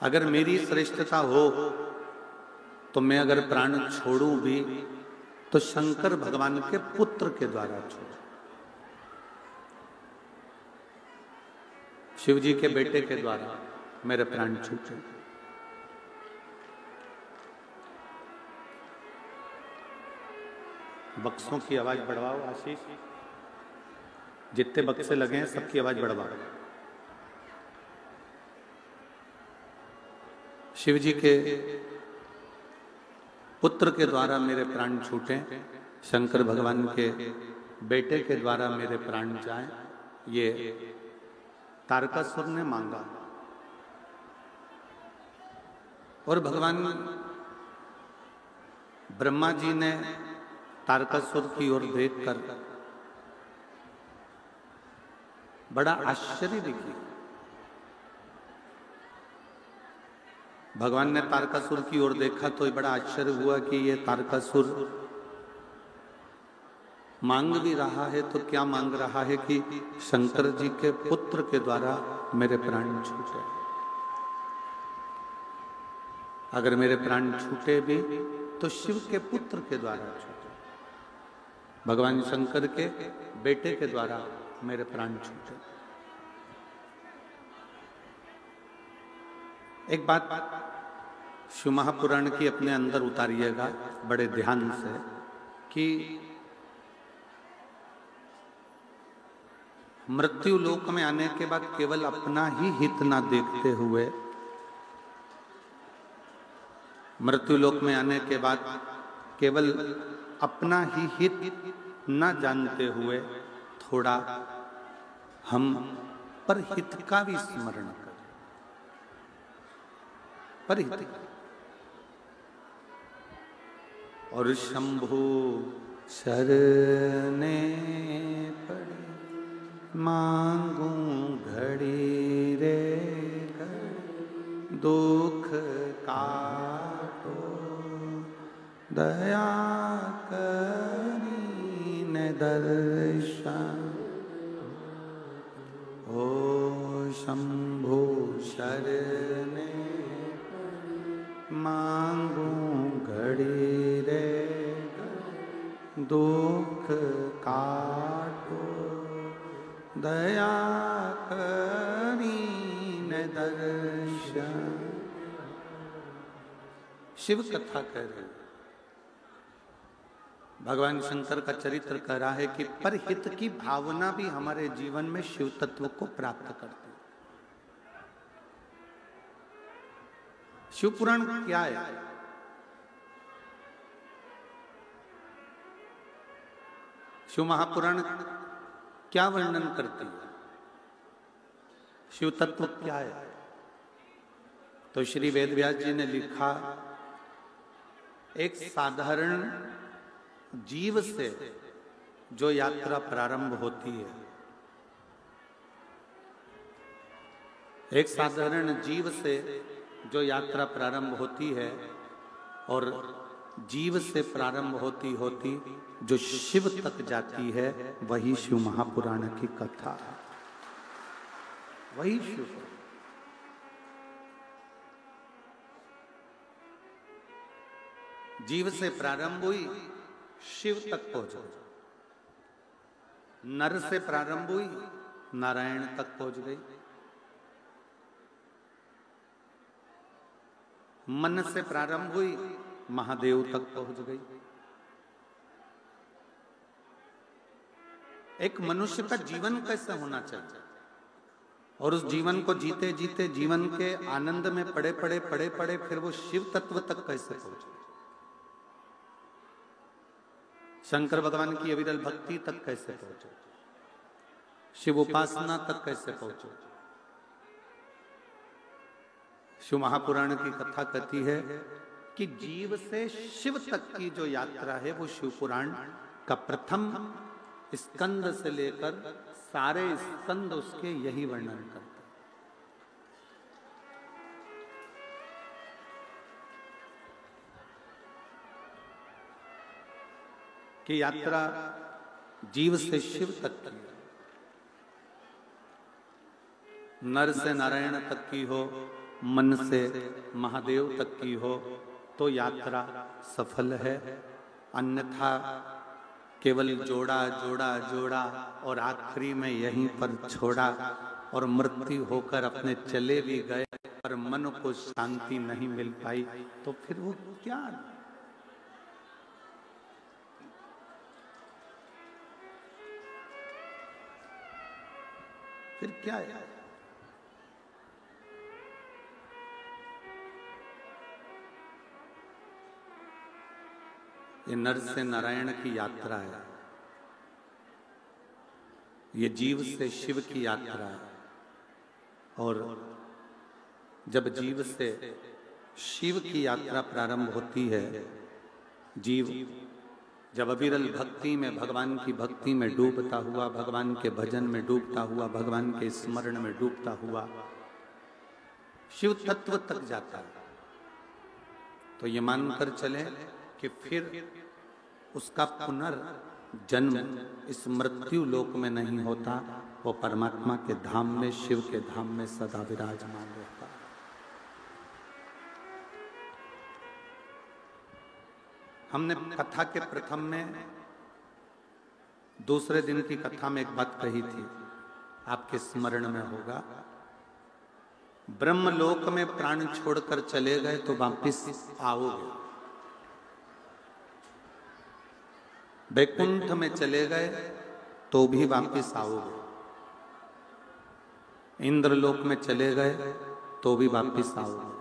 अगर मेरी श्रेष्ठता हो तो मैं अगर प्राण छोड़ूं भी तो शंकर भगवान के पुत्र के द्वारा छोड़ूं। शिव जी के बेटे के द्वारा मेरे प्राण छूटे। बक्सों की आवाज बढ़वाओ आशीष, जितने बक्से लगे हैं सबकी आवाज बढ़वाओ। शिव जी के पुत्र के द्वारा मेरे प्राण छूटे, शंकर भगवान के बेटे के द्वारा मेरे प्राण जाएं, ये तारकासुर ने मांगा। और भगवान ब्रह्मा जी ने तारकासुर की ओर देखकर बड़ा आश्चर्य दिखी। भगवान ने तारकासुर की ओर देखा तो बड़ा आश्चर्य हुआ कि ये तारकासुर मांग भी रहा है तो क्या मांग रहा है कि शंकर जी के पुत्र के द्वारा मेरे प्राण छूटे। अगर मेरे प्राण छूटे भी तो शिव के पुत्र के द्वारा छूटे, भगवान शंकर के बेटे के द्वारा मेरे प्राण छूटे। एक बात शिव महापुराण की अपने अंदर उतारिएगा बड़े ध्यान से कि मृत्यु लोक में आने के बाद केवल अपना ही हित ना देखते हुए, मृत्यु लोक में आने के बाद केवल अपना ही हित न जानते हुए थोड़ा हम परहित का भी स्मरण करें। परहित और शंभु शरणे पड़े मांगू घड़ी रे घड़ी, दुख काटो दया करी न दर्शन। ओ शंभु शरणे मांगू घड़ी रे दुख काटो दया करी न दर्शन। शिव कथा कह रहे, भगवान शंकर का चरित्र कह रहा है कि परहित की भावना भी हमारे जीवन में शिव तत्व को प्राप्त करती है। शिव पुराण क्या है? शिव महापुराण क्या वर्णन करती है? शिव तत्व क्या है? तो श्री वेदव्यास जी ने लिखा, एक साधारण जीव से जो यात्रा प्रारंभ होती है, एक साधारण जीव से जो यात्रा प्रारंभ होती है और जीव से प्रारंभ होती होती जो शिव तक जाती है, वही शिव महापुराण की कथा है। वही शिव जीव से प्रारंभ हुई, शिव तक पहुंच। नर से प्रारंभ हुई, नारायण तक पहुंच गई। मन से प्रारंभ हुई, महादेव तक पहुंच गई। एक मनुष्य का जीवन कैसे होना चाहिए और उस जीवन को जीते जीते जीवन के आनंद में पड़े पड़े फिर वो शिव तत्व तक कैसे पहुंचे, शंकर भगवान की अविरल भक्ति तक कैसे पहुंचे, शिव उपासना तक कैसे पहुंचे। शिव महापुराण की कथा कहती है कि जीव से शिव तक की जो यात्रा है वो शिव पुराण का प्रथम स्कंद से लेकर सारे स्कंद उसके यही वर्णन करते हैं। कि यात्रा जीव से शिव तक की, नर से नारायण तक की हो, मन से महादेव तक की हो तो यात्रा सफल है, अन्यथा केवल जोड़ा जोड़ा जोड़ा और आखिरी में यहीं पर छोड़ा और मृत्यु होकर अपने चले भी गए पर मन को शांति नहीं मिल पाई, तो फिर वो क्या? फिर क्या है? ये नर से नारायण की यात्रा है, ये जीव से शिव की यात्रा है। और जब जीव से शिव की यात्रा प्रारंभ होती है, जीव जब अविरल भक्ति में, भगवान की भक्ति में डूबता हुआ, भगवान के भजन में डूबता हुआ, भगवान के स्मरण में डूबता हुआ शिव तत्व तक जाता है, तो ये मानकर चले कि फिर उसका पुनर्जन्म इस मृत्यु लोक में नहीं होता, वो परमात्मा के धाम में, शिव के धाम में सदा विराजमान रहता। हमने कथा के प्रथम में, दूसरे दिन की कथा में एक बात कही थी, आपके स्मरण में होगा। ब्रह्मलोक में प्राण छोड़कर चले गए तो वापिस आओगे, वैकुंठ में चले गए तो भी वापिस आओगे, इंद्रलोक में चले गए तो भी वापिस आओगे,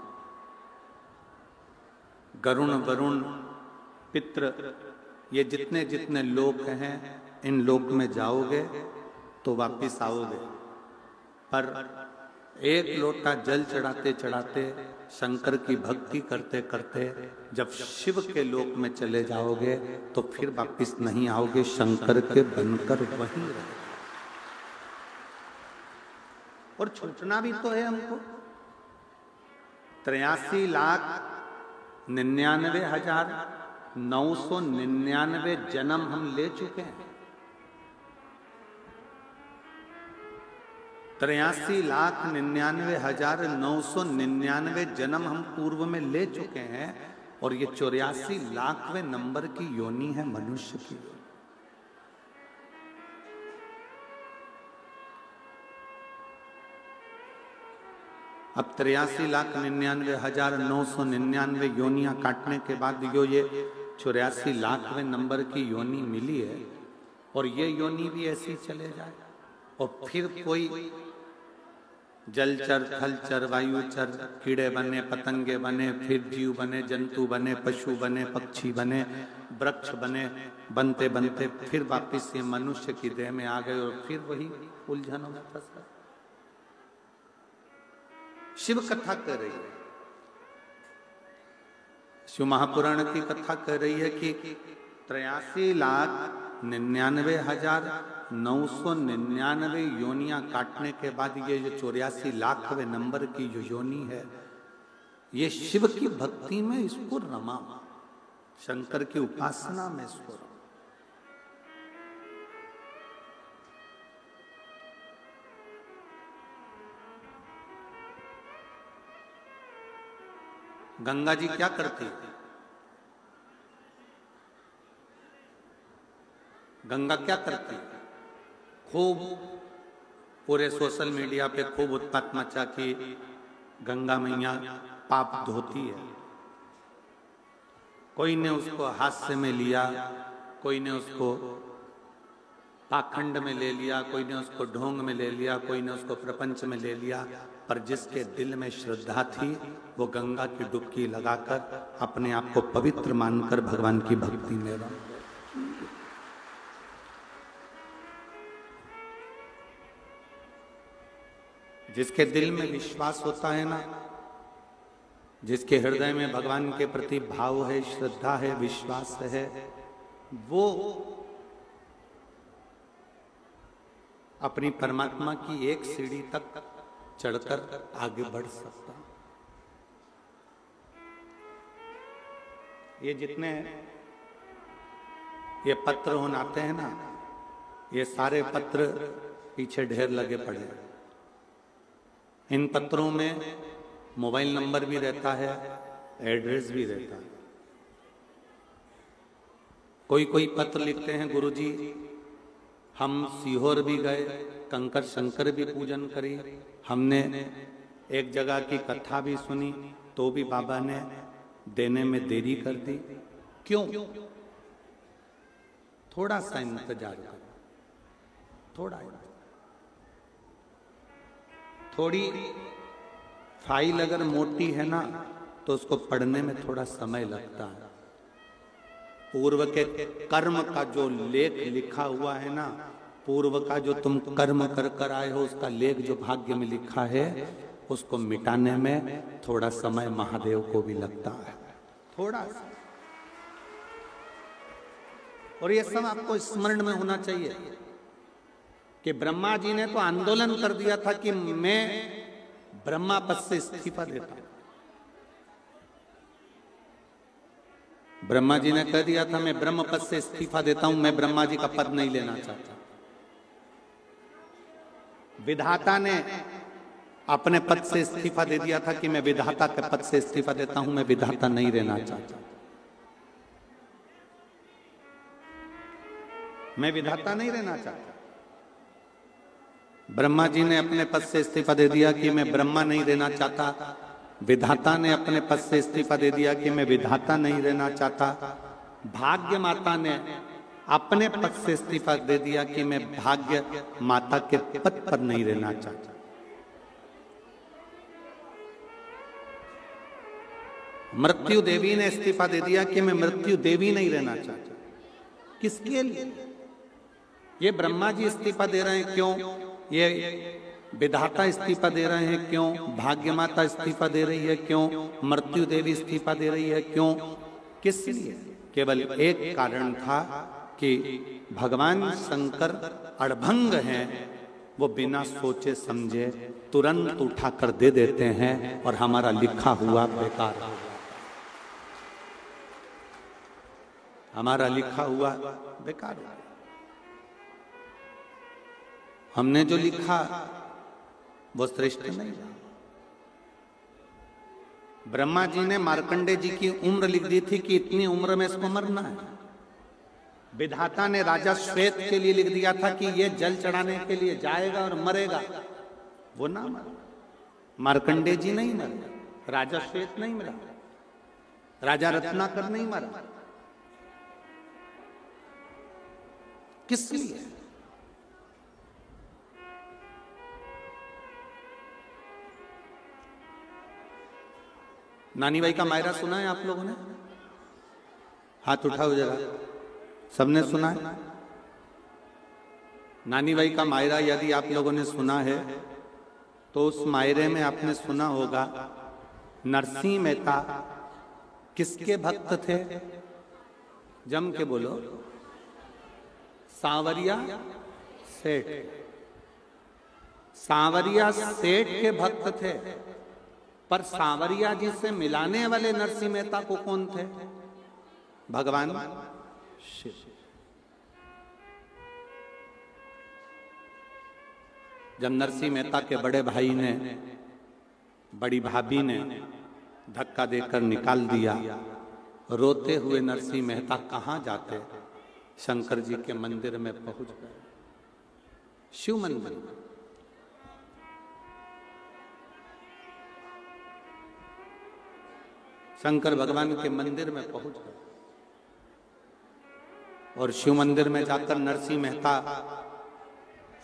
गरुण वरुण पितृ ये जितने जितने लोक हैं, इन लोक में जाओगे तो वापिस आओगे। पर एक लोटा जल चढ़ाते चढ़ाते, शंकर की भक्ति करते करते जब शिव के लोक में चले जाओगे तो फिर वापिस नहीं आओगे, शंकर के बनकर वहीं रहे। और छूटना भी तो है हमको। 83,99,999 जन्म हम ले चुके हैं। 83,99,999 जन्म हम पूर्व में ले चुके हैं, और ये 84 लाखवें नंबर की योनि है मनुष्य की। अब 83,99,999 योनियां काटने के बाद ये 84 लाखवें नंबर की योनि मिली है, और ये योनि भी ऐसी चले जाए, और फिर कोई जलचर, थलचर, वायुचर, कीड़े बने, पतंगे बने, फिर जीव बने, जंतु बने, पशु बने, पक्षी बने, वृक्ष बने, बनते बनते फिर वापिस ये मनुष्य की देह में आ गए, और फिर वही उलझनों में फंस गए। शिव कथा कह रही है, शिव महापुराण की कथा कह रही है कि 83,99,999 योनियां काटने के बाद ये जो 84 लाखवें नंबर की जो योनि है, ये शिव की भक्ति में इसको रमा, शंकर की उपासना में इसको रमा। गंगा जी क्या करती है? गंगा क्या करती है? खूब पूरे सोशल मीडिया पे खूब उत्पात मचा कि गंगा मैया पाप धोती है। कोई ने उसको हास्य में लिया, कोई ने उसको पाखंड में ले लिया, कोई ने उसको ढोंग में ले लिया, कोई ने उसको प्रपंच में ले लिया, पर जिसके दिल में श्रद्धा थी वो गंगा की डुबकी लगाकर अपने आप को पवित्र मानकर भगवान की भक्ति में रहा। जिसके दिल में विश्वास होता है ना, जिसके हृदय में भगवान के प्रति भाव है, श्रद्धा है, विश्वास है, वो अपनी परमात्मा की एक सीढ़ी तक चढ़कर आगे बढ़ सकता। ये जितने ये पत्र होनाते हैं ना, ये सारे पत्र पीछे ढेर लगे पड़े हैं। इन पत्रों में मोबाइल नंबर भी रहता है, एड्रेस भी रहता है। कोई कोई पत्र लिखते हैं, गुरुजी हम सीहोर भी गए, कंकर शंकर भी पूजन करी, हमने एक जगह की कथा भी सुनी, तो भी बाबा ने देने में देरी कर दी। क्यों? थोड़ा सा इंतजार करो, थोड़ी फाइल अगर मोटी है ना तो उसको पढ़ने में थोड़ा समय लगता है। पूर्व के कर्म का जो लेख लिखा हुआ है ना, पूर्व का जो तुम कर्म कर कर आए हो उसका लेख जो भाग्य में लिखा है, उसको मिटाने में थोड़ा समय महादेव को भी लगता है, थोड़ा सा। और ये सब आपको स्मरण में होना चाहिए कि ब्रह्मा जी ने तो आंदोलन कर दिया था कि मैं ब्रह्मा पद से इस्तीफा देता हूं। ब्रह्मा जी ने कह दिया था मैं ब्रह्म पद से इस्तीफा देता हूं, मैं ब्रह्मा जी का पद नहीं लेना चाहता। विधाता ने अपने पद से इस्तीफा दे दिया था कि मैं विधाता के पद से इस्तीफा देता हूं, मैं विधाता नहीं रहना चाहता। मैं विधाता नहीं रहना चाहता। ब्रह्मा जी ने अपने पद से इस्तीफा दे दिया कि मैं ब्रह्मा नहीं रहना चाहता। विधाता ने अपने पद से इस्तीफा दे दिया कि मैं विधाता नहीं रहना चाहता। भाग्य माता ने अपने पद से इस्तीफा दे दिया कि मैं भाग्य माता के पद पर नहीं रहना चाहता। मृत्यु देवी ने इस्तीफा दे दिया कि मैं मृत्यु देवी नहीं रहना चाहता। किसके लिए? ये ब्रह्मा जी इस्तीफा दे रहे हैं, क्यों? ये विधाता इस्तीफा दे रहे हैं, क्यों? भाग्य माता इस्तीफा दे रही है, क्यों? मृत्यु देवी इस्तीफा दे रही है, क्यों? किस लिए? केवल एक कारण था कि भगवान शंकर अड़भंग हैं, वो बिना सोचे समझे तुरंत उठाकर दे देते हैं और हमारा लिखा हुआ बेकार हो जाता। हमारा लिखा हुआ बेकार हो गया। हमने जो लिखा वो श्रेष्ठ नहीं। ब्रह्मा जी ने मार्कंडे जी की उम्र लिख दी थी कि इतनी उम्र में इसको मरना है। विधाता ने राजा श्वेत के लिए लिख दिया था कि ये जल चढ़ाने के लिए जाएगा और मरेगा, वो ना मरा। मार्कंडे जी नहीं मरे, राजा श्वेत नहीं मरा, राजा रत्नाकर नहीं मरा। किस लिए? नानी भाई का मायरा सुना है आप लोगों ने? हाथ उठाओ जरा, सबने सुना है? नानी भाई का मायरा यदि आप लोगों ने सुना है तो उस मायरे में आपने सुना होगा नरसिंह मेहता किसके भक्त थे? जम के बोलो। सांवरिया सेठ। सांवरिया सेठ के भक्त थे, पर सांवरिया जी से मिलाने वाले नरसिंह मेहता को कौन थे? भगवान शिव। जब नरसिंह मेहता के बड़े भाई ने, बड़ी भाभी ने धक्का देकर निकाल दिया, रोते हुए नरसिंह मेहता कहां जाते? शंकर जी के मंदिर में पहुंच गए, शिव मंदिर। शंकर भगवान के मंदिर में पहुंच गए और शिव मंदिर में जाकर नरसिंह मेहता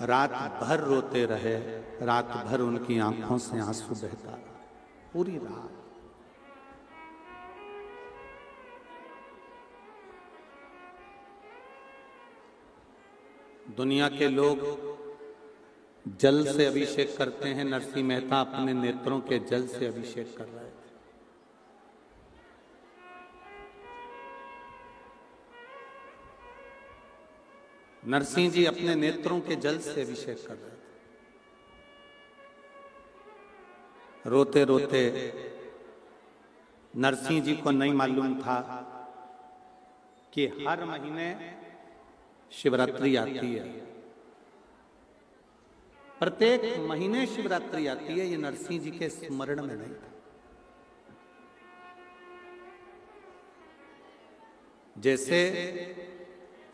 रात भर रोते रहे। रात भर उनकी आंखों से आंसू बहता रहा, पूरी रात। दुनिया के लोग जल से अभिषेक करते हैं, नरसिंह मेहता अपने नेत्रों के जल से अभिषेक कर रहे थे। नरसिंह जी अपने नेत्रों के जल से अभिषेक कर रहे थे। रोते रोते नरसिंह जी को नहीं मालूम था कि हर महीने शिवरात्रि आती है, प्रत्येक महीने शिवरात्रि आती है। ये नरसिंह जी के स्मरण में नहीं था। जैसे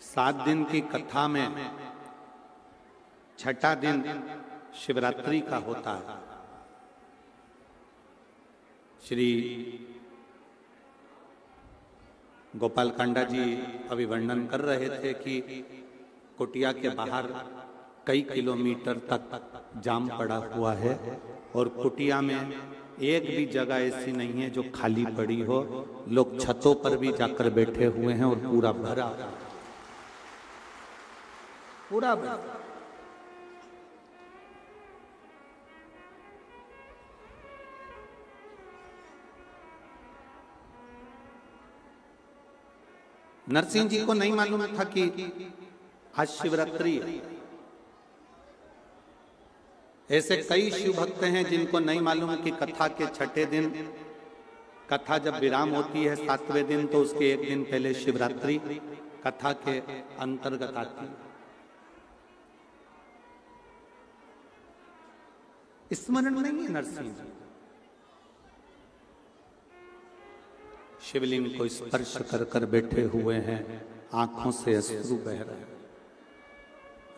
7 दिन की कथा में छठा दिन शिवरात्रि का होता है। श्री गोपाल कांडा जी अभी वर्णन कर रहे थे कि कुटिया के बाहर कई किलोमीटर तक जाम पड़ा हुआ है और कुटिया में एक भी जगह ऐसी नहीं है जो खाली पड़ी हो। लोग छतों पर भी जाकर बैठे हुए हैं और पूरा भरा पूरा भरा। नरसिंह जी को नहीं मालूम था कि आज शिवरात्रि है। ऐसे कई शिव भक्त हैं जिनको नहीं मालूम कि कथा के छठे दिन, कथा जब विराम होती है 7वें दिन, तो उसके एक दिन पहले शिवरात्रि कथा के अंतर्गत आती है। स्मरण नहीं है नरसिंह जी। शिवलिंग को स्पर्श कर कर बैठे हुए हैं, आंखों से अश्रु बह रहे हैं,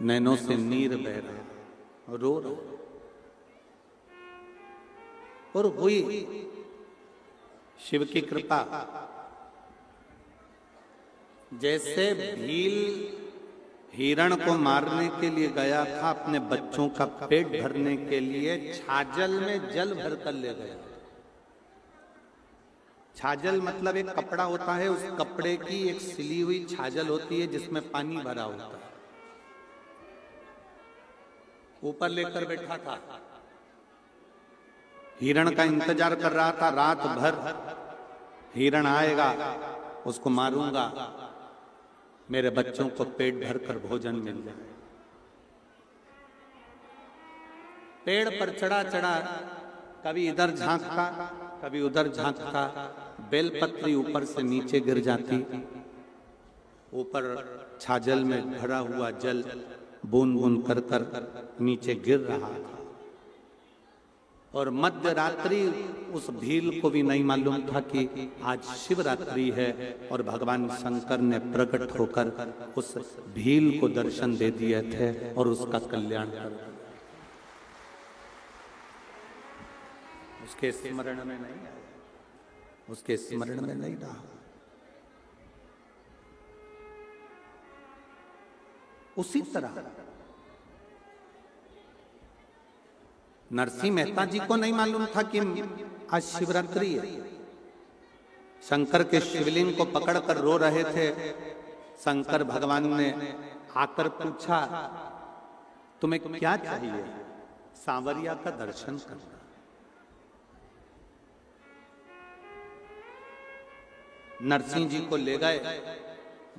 नैनों से नीर बह रहे हैं, रो रहे हैं। और हुई शिव की कृपा। जैसे भील हिरण को मारने के लिए गया था, अपने बच्चों का पेट भरने के लिए छाजल में जल भरकर ले गया। छाजल मतलब एक कपड़ा होता है, उस कपड़े की एक सिली हुई छाजल होती है जिसमें पानी भरा होता है। ऊपर लेकर बैठा था, हिरण का इंतजार कर रहा था। रात भर हिरण आएगा, उसको मारूंगा, मेरे बच्चों को पेट भरकर भोजन मिल जाए। पेड़ पर चढ़ा चढ़ा कभी इधर झांकता कभी उधर झांकता, बेलपत्री ऊपर से नीचे गिर जाती। ऊपर छाजल में भरा हुआ जल बूंद बूंद कर कर नीचे गिर रहा था। और मध्य रात्रि उस भील को भी नहीं मालूम था कि आज शिवरात्रि है, और भगवान शंकर ने प्रकट होकर उस भील को दर्शन दे दिए थे और उसका कल्याण कर दिया। उसके स्मरण में नहीं आया, उसके स्मरण में नहीं रहा। उसी तरह नरसिंह मेहता जी को नहीं मालूम था कि आज शिवरात्रि है। शंकर के शिवलिंग को पकड़कर रो रहे थे। शंकर भगवान ने आकर पूछा, तुम्हें क्या चाहिए? सांवरिया का दर्शन करना। नरसिंह जी को ले गए,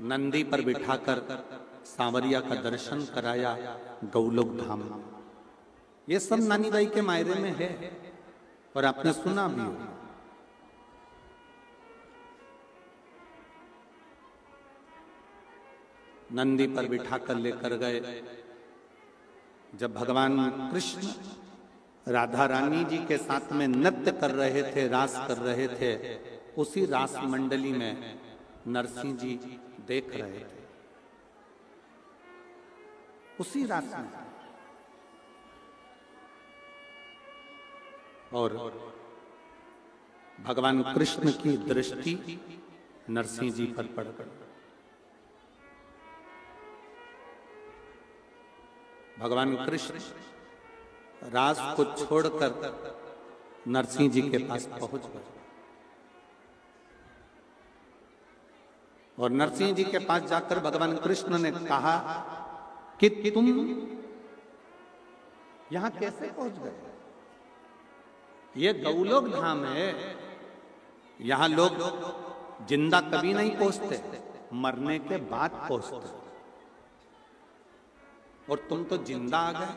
नंदी पर बिठाकर सांवरिया का दर्शन कराया गौलोक धाम में। ये सब नानी बाई के मायरे में है और आपने सुना भी हो। नंदी पर बिठाकर लेकर गए। जब भगवान कृष्ण राधा रानी जी के साथ में नृत्य कर रहे थे, रास कर रहे थे, उसी रास मंडली में नरसिंह जी देख रहे थे। उसी रास में और भगवान कृष्ण की दृष्टि नरसिंह जी पर पड़ गई। भगवान कृष्ण रास को छोड़कर नरसिंह जी के पास पहुंच गए और नरसिंह जी के पास जाकर भगवान कृष्ण ने कहा कि तुम यहां कैसे पहुंच गए? ये गौलोक धाम है, यहां लोग जिंदा कभी नहीं पहुंचते, मरने के बाद पहुंचते, और तुम तो जिंदा आ गए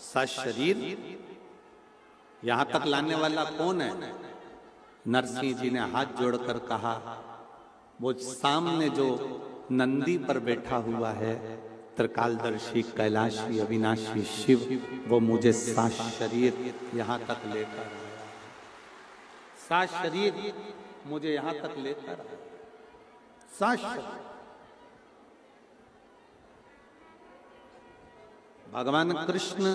सशरीर। यहां तक लाने वाला कौन है? नरसिंह जी ने हाथ जोड़कर कहा, वो सामने जो नंदी पर बैठा हुआ है, त्रिकालदर्शी कैलाशी अविनाशी शिव, वो मुझे सात शरीर यहाँ तक लेकर आया। सात शरीर मुझे यहाँ तक लेकर आया। शाश्वत। भगवान कृष्ण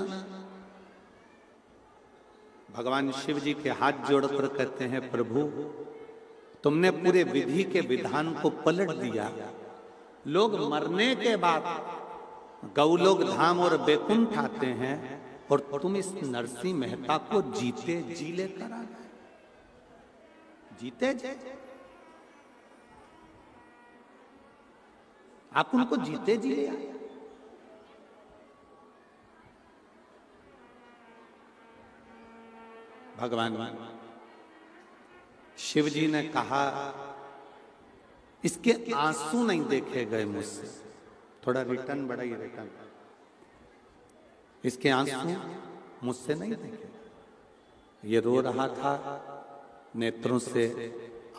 भगवान शिव जी के हाथ जोड़कर कहते हैं, प्रभु तुमने पूरे विधि के विधान को पलट दिया। लोग मरने के बाद गौलोक धाम और बैकुंठ आते हैं और तुम इस नरसिंह मेहता को जीते जी लेकर आ गए। जीते जी आप उनको जीते जी ले आए। भगवान शिव जी ने कहा, इसके आंसू नहीं देखे गए मुझसे। थोड़ा रिटर्न बढ़ाइए, रिटर्न। इसके आंसू मुझसे नहीं देखे। ये रो रहा था, नेत्रों से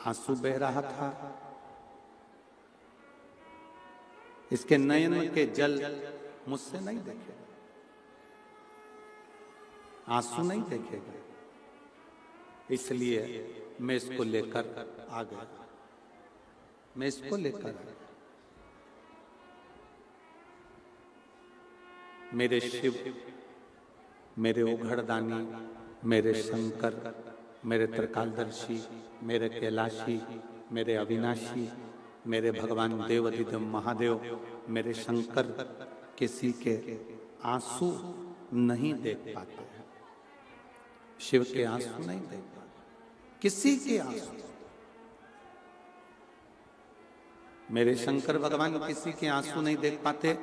आंसू बह रहा था। इसके नयन के जल मुझसे नहीं देखे, आंसू नहीं देखे गए। इसलिए मैं इसको लेकर आ गया। मैं इसको लेकर आ गया। मेरे शिव, मेरे ओघड़दानी, मेरे शंकर, मेरे त्रिकालदर्शी, मेरे कैलाशी, मेरे अविनाशी, मेरे भगवान देवाधिदेव महादेव, मेरे शंकर किसी के आंसू नहीं देख पाते हैं। शिव के आंसू नहीं देख पाते, किसी के आंसू। मेरे शंकर भगवान किसी के आंसू नहीं देख पाते।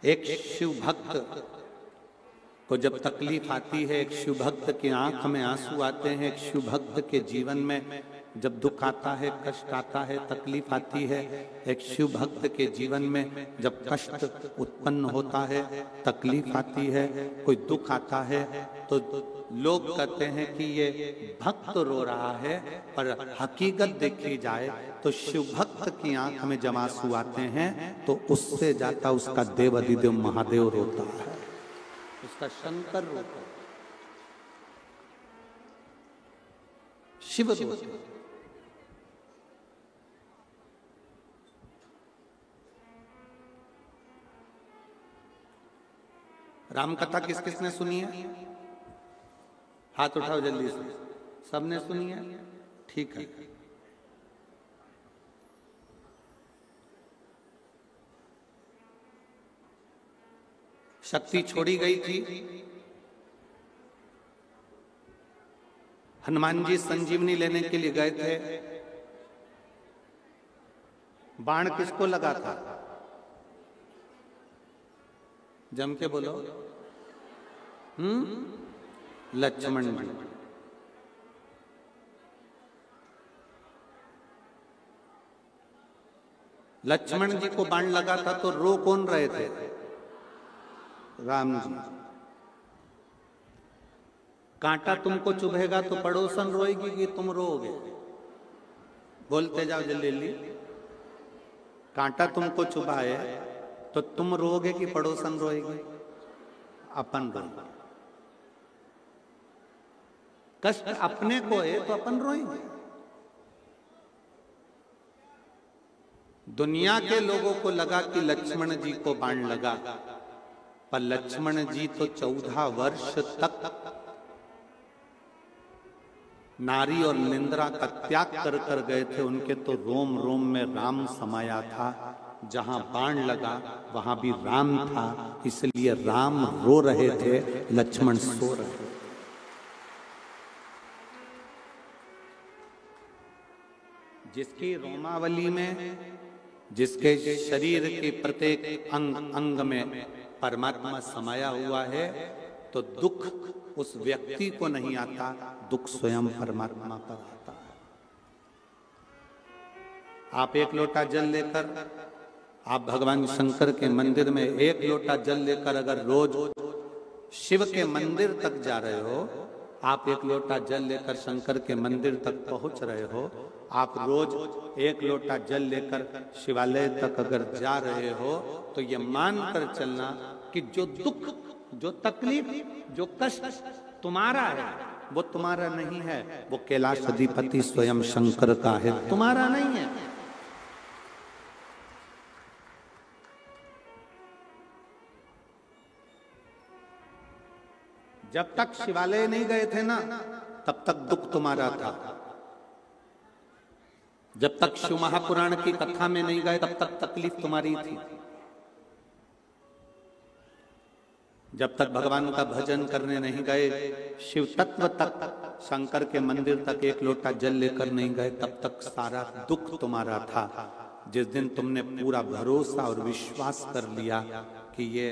एक शिव भक्त को जब तकलीफ आती है, एक शिव भक्त की आंख में आंसू आते हैं, एक शिव भक्त के जीवन में जब दुख आता है, कष्ट आता है, तकलीफ आती है, एक शिव भक्त के जीवन में जब कष्ट उत्पन्न होता है, तकलीफ आती है, कोई दुख आता है, तो लोग कहते हैं कि ये भक्त रो रहा है, पर हकीकत देखी जाए तो शिव भक्त की आंख में जब आंसू आते हैं तो उससे जाता उसका देवाधिदेव महादेव रोता है, उसका शंकर रोता है, शिव रोता है। राम कथा किस किसने सुनी है? हाथ उठाओ जल्दी से। सबने सुनी है? ठीक है। शक्ति छोड़ी गई थी। हनुमान जी संजीवनी लेने के लिए गए थे। बाण किसको लगा था? जम के बोलो। लक्ष्मण जी। लक्ष्मण जी को बाण लगा था तो रो कौन रहे थे? राम जी। कांटा तुमको चुभेगा तो पड़ोसन रोएगी कि तुम रोओगे? बोलते जाओ जल्दी जल्दी। कांटा तुमको चुभाए तो तुम रोओगे कि पड़ोसन रोएगी? अपन रोएंगे। कष्ट अपने को है तो अपन रोएंगे। दुनिया के लोगों को लगा कि लक्ष्मण जी को बाण लगा, पर लक्ष्मण जी तो 14 वर्ष तक नारी और निंद्रा का त्याग कर कर गए थे। उनके तो रोम रोम में राम समाया था। जहां बाण लगा वहां भी राम था, इसलिए राम रो रहे थे, लक्ष्मण सो रहे थे। जिसकी रोमावली में, जिसके शरीर के प्रत्येक अंग अंग में परमात्मा समाया हुआ है, तो दुख उस व्यक्ति को नहीं आता, दुख स्वयं परमात्मा पर आता है। आप एक लोटा जल लेकर, आप भगवान शंकर के मंदिर में एक लोटा जल लेकर अगर रोज शिव के मंदिर तक जा रहे हो, आप एक लोटा जल लेकर शंकर के मंदिर तक पहुंच रहे हो, आप रोज एक लोटा जल लेकर शिवालय तक अगर जा रहे हो, तो ये मान कर चलना कि जो दुख, जो तकलीफ, जो कष्ट तुम्हारा है वो तुम्हारा नहीं है, वो कैलाश अधिपति स्वयं शंकर का है, तुम्हारा नहीं है। जब तक शिवालय नहीं गए थे ना, तब तक दुख तुम्हारा था। जब तक शिव महापुराण की कथा में नहीं गए, तब तक तकलीफ तुम्हारी थी। जब तक भगवान का भजन करने नहीं गए, शिव तत्व तक, शंकर के मंदिर तक एक लोटा जल लेकर नहीं गए, तब तक सारा दुख तुम्हारा था। जिस दिन तुमने पूरा भरोसा और विश्वास कर लिया कि ये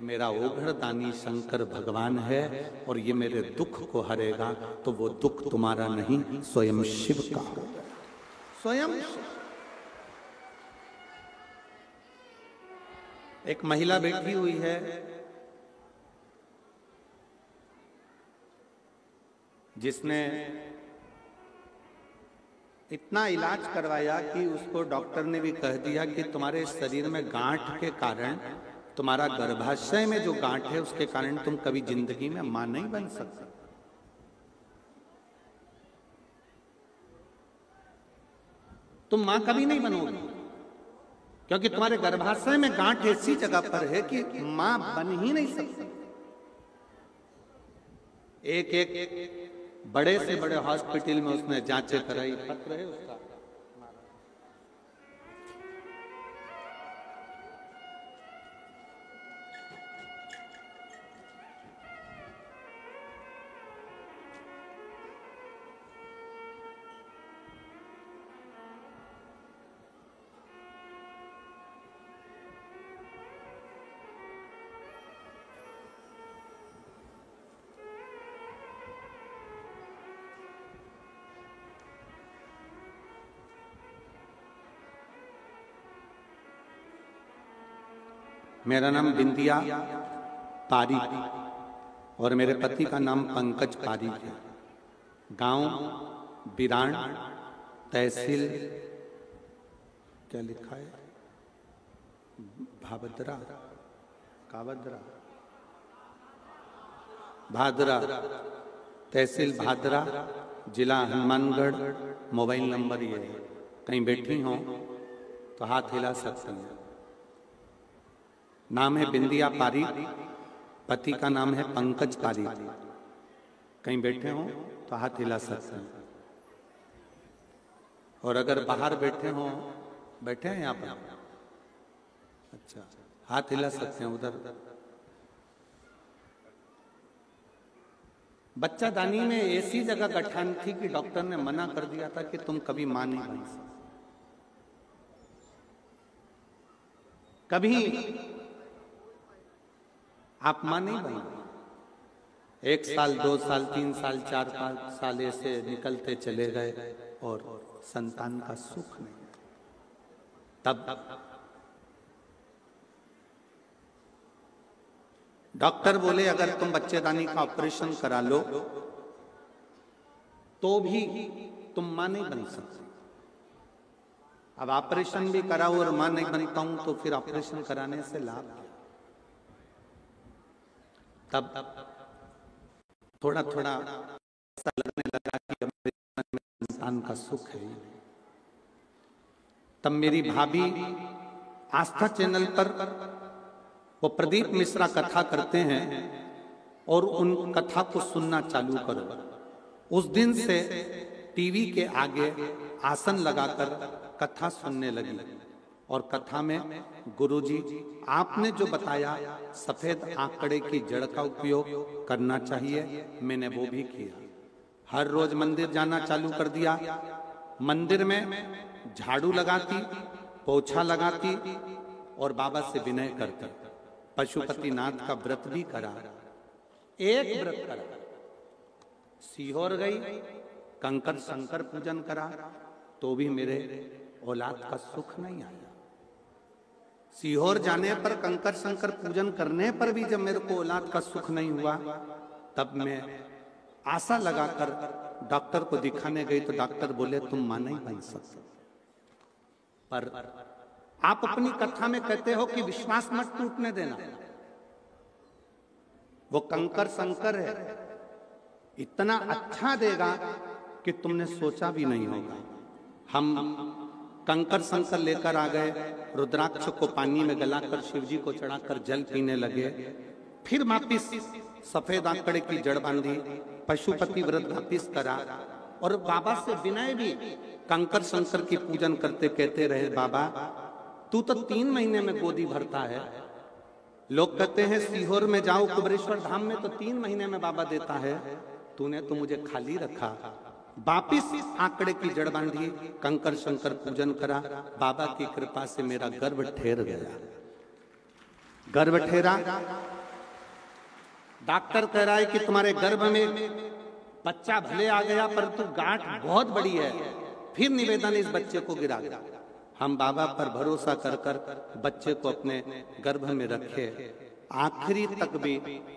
मेरा ओघड़दानी शंकर भगवान है और ये मेरे दुख को हरेगा, तो वो दुख तुम्हारा नहीं, स्वयं शिव का होगा। स्वयं एक महिला बैठी हुई है, जिसने इतना इलाज करवाया कि उसको डॉक्टर ने भी कह दिया कि तुम्हारे शरीर में गांठ के कारण, तुम्हारा गर्भाशय में जो गांठ है उसके कारण तुम कभी जिंदगी में मां नहीं बन सकते। तुम मां कभी नहीं बनोगी, क्योंकि तुम्हारे गर्भाशय में गांठ ऐसी जगह पर है कि मां बन ही नहीं सकती। एक बड़े से बड़े हॉस्पिटल में उसने जांचें कराई, पत्र है उसका। मेरा नाम बिंदिया पारीक और मेरे पति का नाम पंकज पारीक है। गांव बिरान, तहसील क्या लिखा है, भादरा, कावदरा, भादरा, तहसील भादरा, जिला हनुमानगढ़। मोबाइल नंबर ये है, कहीं बैठी हो तो हाथ हिला सकते हैं। नाम है बिंदिया पारीक, पति का नाम है पंकज पारीक। कहीं बैठे हो तो हाथ हिला सकते हैं। और अगर बाहर बैठे हो, बैठे हैं यहाँ पर, अच्छा, हाथ हिला सकते हैं उधर। बच्चा दानी में ऐसी जगह गठान थी कि डॉक्टर ने मना कर दिया था कि तुम कभी मां नहीं बन सकते, कभी आप मां नहीं बने। 1 साल, 2 साल, 3 साल, 4, 5 साल ऐसे निकलते चले गए और संतान का सुख नहीं। तब डॉक्टर बोले अगर तुम बच्चेदानी का ऑपरेशन करा लो तो भी तुम मां नहीं बन सकते। अब ऑपरेशन भी कराओ और मां नहीं बनता हूं तो फिर ऑपरेशन कराने से लाभ क्या? तब थोड़ा थोड़ा ऐसा लगने लगा कि मेरे जीवन में संतान का सुख है। तब मेरी भाभी आस्था चैनल पर वो प्रदीप मिश्रा कथा करते हैं और उन कथा को सुनना चालू करो। उस दिन से टीवी के आगे आसन लगाकर कथा सुनने लगी और कथा में गुरुजी आपने जो बताया सफेद आंकड़े की जड़ का उपयोग करना चाहिए, मैंने वो भी किया। हर रोज मंदिर जाना चालू कर दिया। मंदिर में झाड़ू लगाती, पोछा लगाती और बाबा से विनय करती। पशुपतिनाथ का व्रत भी करा, एक व्रत करा। सीहोर गई, कंकर शंकर पूजन करा तो भी मेरे औलाद का सुख नहीं आया। सीहोर जाने पर, कंकर शंकर पूजन करने पर भी जब मेरे को औलाद का सुख नहीं हुआ, तब मैं आशा लगाकर डॉक्टर को दिखाने गई तो डॉक्टर बोले तुम मां नहीं बन सकते। पर आप अपनी कथा में कहते हो कि विश्वास मत टूटने देना। वो कंकर शंकर है, इतना अच्छा देगा कि तुमने सोचा भी नहीं होगा। हम कंकर शंकर लेकर आ गए, रुद्राक्ष को पानी में गलाकर शिव जी को चढ़ाकर जल पीने लगे फिर वापिस सफेद आंकड़े की जड़ बांधी, पशुपति व्रत वापिस करा और बाबा से विनय भी कंकर शंकर की पूजन करते कहते रहे, बाबा तू तो 3 महीने में गोदी भरता है। लोग कहते हैं सीहोर में जाओ कुबरेश्वर धाम में तो 3 महीने में बाबा देता है, तूने तो मुझे खाली रखा। वापिस आंकड़े की जड़ बांधी, कंकर शंकर पूजन करा, बाबा की कृपा से मेरा गर्भ ठहर गया। गर्भ ठहरा, डॉक्टर कह रहा है कि तुम्हारे गर्भ में बच्चा भले आ गया परंतु गांठ बहुत बड़ी है, फिर निवेदन इस बच्चे को गिरा दिया। हम बाबा पर भरोसा कर कर बच्चे को अपने गर्भ में रखे। आखिरी तक भी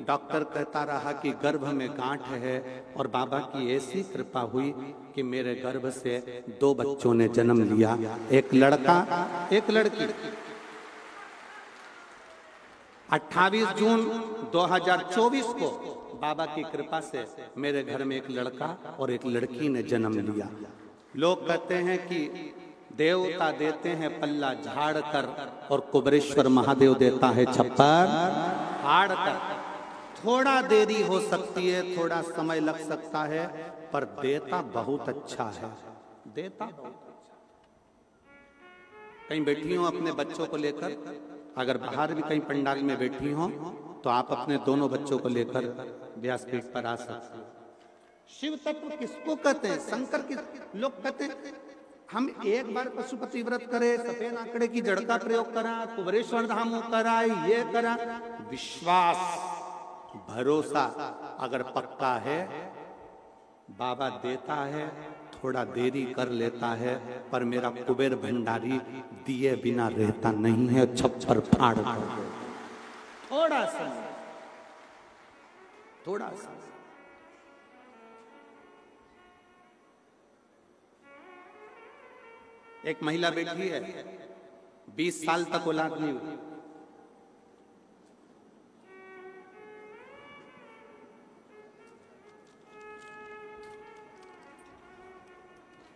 डॉक्टर कहता रहा कि गर्भ में गांठ है और बाबा की ऐसी कृपा हुई कि मेरे गर्भ से 2 बच्चों ने जन्म लिया, एक लड़का एक लड़की। 28 जून 2024 को बाबा की कृपा से मेरे घर में एक लड़का और एक लड़की ने जन्म लिया। लोग कहते हैं कि देवता देते हैं पल्ला झाड़ कर और कुबरेश्वर महादेव देता है छप्पर फाड़ कर। थोड़ा देरी हो सकती है, थोड़ा समय लग सकता है, पर देता बहुत अच्छा है, देता बहुत अच्छा। कहीं बैठी हो अपने बच्चों को लेकर, अगर बाहर भी कहीं पंडाल में बैठी हो तो आप अपने दोनों बच्चों को लेकर व्यासपीठ पर आ सकते हो। शिव तत्व किसको कहते हैं? शंकर किस? लोग कहते हैं हम एक बार पशुपति व्रत करे, सफेद आंकड़े की जड़ का प्रयोग करा, कुबरेश्वर धाम करा, ये करा। विश्वास भरोसा अगर पक्का है, बाबा देता है, थोड़ा देरी कर लेता है, पर मेरा कुबेर भंडारी दिए बिना रहता नहीं है, छप्पर फाड़ कर। थोड़ा सा एक महिला बैठी है, 20 साल तक औलाद नहीं हुई।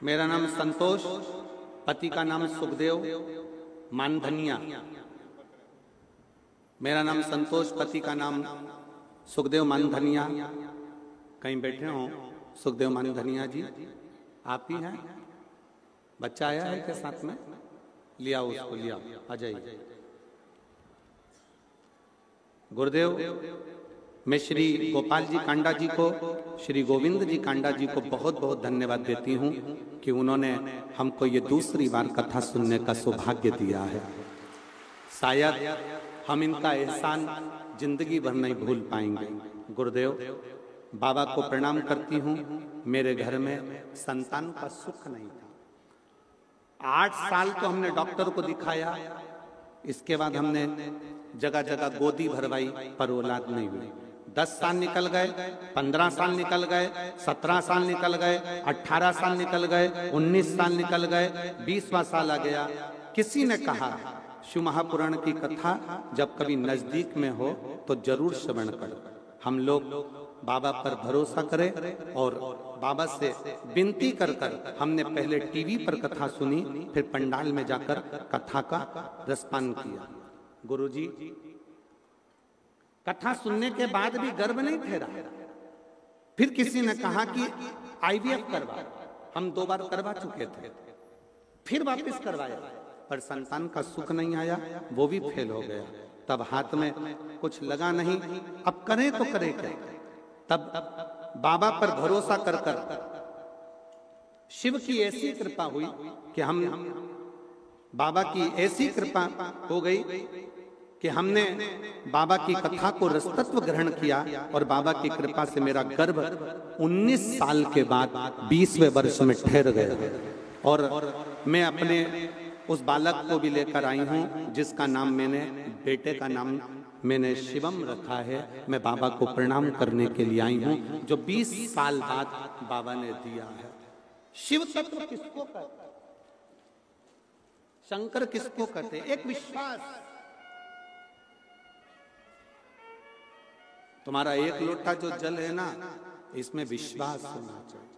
मेरा नाम संतोष, पति का नाम सुखदेव मानधनिया। मेरा नाम संतोष, पति का नाम सुखदेव मानधनिया। कहीं बैठे हो सुखदेव मानधनिया जी? आप ही हैं? बच्चा आया है क्या साथ में? लिया उसको, लिया, आ जाइए। गुरुदेव, मैं श्री गोपाल जी कांडा जी को, श्री गोविंद जी कांडा जी को बहुत बहुत धन्यवाद देती हूँ कि उन्होंने हमको ये दूसरी बार कथा सुनने का सौभाग्य दिया है। शायद हम इनका एहसान जिंदगी भर नहीं भूल पाएंगे। गुरुदेव, बाबा को प्रणाम करती हूँ। मेरे घर में संतान का सुख नहीं था। 8 साल तो हमने डॉक्टर को दिखाया, इसके बाद हमने जगह जगह गोदी भरवाई, पर औलाद नहीं हुई। 10 साल निकल गए, 15 साल निकल गए, 17 साल निकल गए, 18 साल निकल गए, 19 साल निकल गए, 20वां साल आ गया। किसी ने कहा शिव महापुराण की कथा जब कभी नजदीक में हो तो जरूर श्रवण करो। हम लोग बाबा पर भरोसा करें और बाबा से विनती कर कर हमने पहले टीवी पर कथा सुनी, फिर पंडाल में जाकर कथा का रसपान किया। गुरुजी, कथा सुनने के बाद भी गर्भ नहीं ठहरा। फिर किसी ने कहा कि IVF करवा। हम 2 बार करवा चुके थे, फिर वापस करवाया, पर संतान का सुख नहीं आया, वो भी फेल हो गया। तब हाथ में कुछ लगा नहीं, अब करें तो करें क्या? तब बाबा पर भरोसा कर कर शिव की ऐसी कृपा हुई कि हम बाबा की ऐसी कृपा हो गई कि हमने बाबा की कथा को रसतत्व ग्रहण किया और बाबा की कृपा से मेरा गर्भ 19 साल के बाद 20वें वर्ष में ठहर गया। और मैं अपने उस बालक को भी लेकर आई हूँ, जिसका नाम मैंने, बेटे का नाम मैंने शिवम रखा है। मैं बाबा को प्रणाम करने के लिए आई हूँ, जो 20 साल बाद बाबा ने दिया है। शिव तत्व किसको कहते, शंकर किसको कहते? एक विश्वास। तुम्हारा 1 लोटा जो जल है ना, इसमें विश्वास होना चाहिए।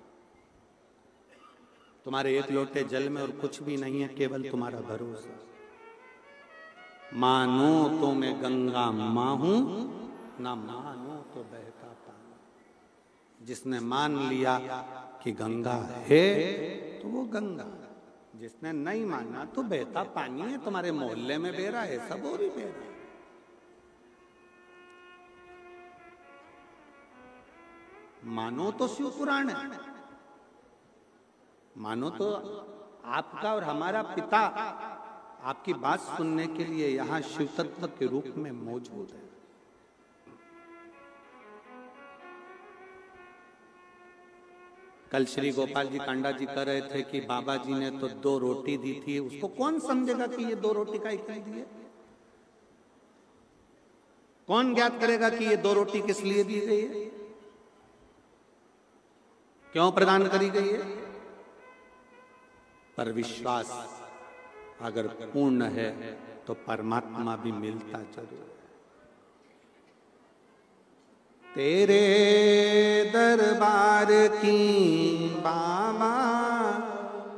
तुम्हारे 1 लोटे जल में और कुछ भी नहीं है, केवल तुम्हारा भरोसा। मानो तो मैं गंगा मां हूं, ना मानो तो बहता पानी। जिसने मान लिया कि गंगा है तो वो गंगा, जिसने नहीं माना तो बहता पानी है। तुम्हारे मोहल्ले में बह रहा है, सब और भी बह रहा है। मानो तो शिव पुराण है, मानो तो आपका और हमारा पिता आपकी बात सुनने के लिए यहां शिव तत्व के रूप में मौजूद है। कल श्री गोपाल जी कांडा जी कह रहे थे कि बाबा जी ने तो 2 रोटी दी थी, उसको कौन समझेगा कि ये 2 रोटी का इकाई दी है? कौन ज्ञात करेगा कि ये 2 रोटी किस लिए दी गई है, क्यों प्रदान करी गई है? पर विश्वास अगर पूर्ण है तो परमात्मा भी मिलता जरूर है। तेरे दरबार की बाबा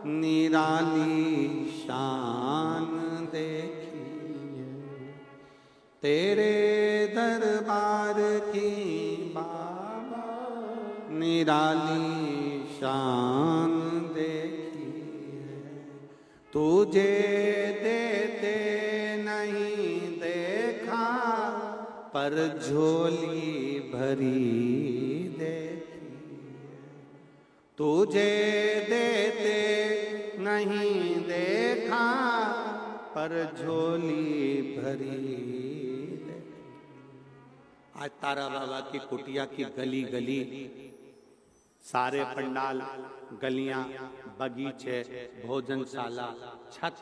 निराली शान देखी, तेरे दरबार की बाबा निराली शान देखी है। तुझे देते नहीं देखा पर झोली भरी देखी है। तुझे देते नहीं देखा पर झोली भरी देखी। आज तारा बाबा की कुटिया की गली गली, सारे पंडाल, गलियां, बगीचे, भोजनशाला, छत